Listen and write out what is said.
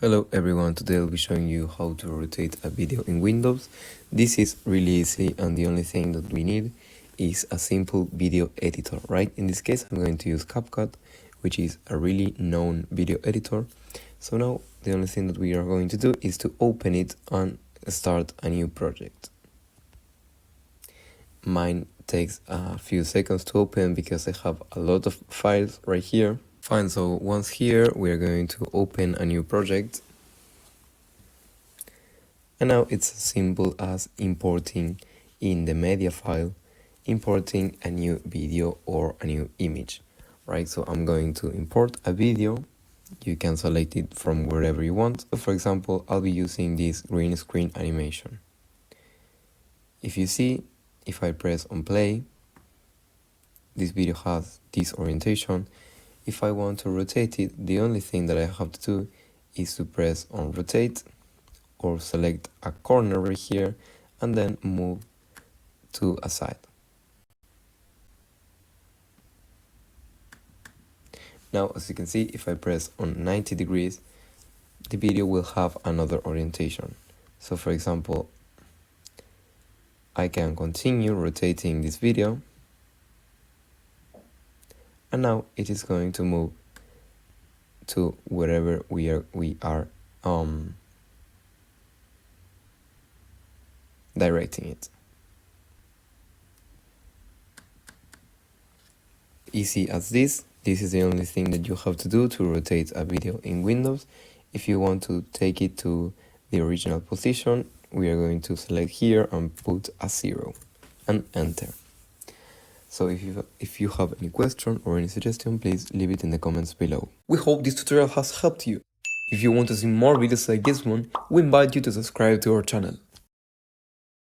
Hello everyone, today I'll be showing you how to rotate a video in Windows. This is really easy and the only thing that we need is a simple video editor, right? In this case I'm going to use CapCut, which is a really known video editor. So now the only thing that we are going to do is to open it and start a new project. Mine takes a few seconds to open because I have a lot of files right here. Fine, so once here we are going to open a new project. And now it's as simple as importing in the media file, importing a new video or a new image, right? So I'm going to import a video. You can select it from wherever you want. So for example, I'll be using this green screen animation. If you see, if I press on play, this video has this orientation. If I want to rotate it, the only thing that I have to do is to press on rotate or select a corner right here and then move to a side. Now, as you can see, if I press on 90 degrees, the video will have another orientation. So for example, I can continue rotating this video, and now it is going to move to wherever we are directing it. Easy as this. This is the only thing that you have to do to rotate a video in Windows. If you want to take it to the original position, we are going to select here and put a 0 and enter. So if you have any question or any suggestion, please leave it in the comments below. We hope this tutorial has helped you. If you want to see more videos like this one, we invite you to subscribe to our channel.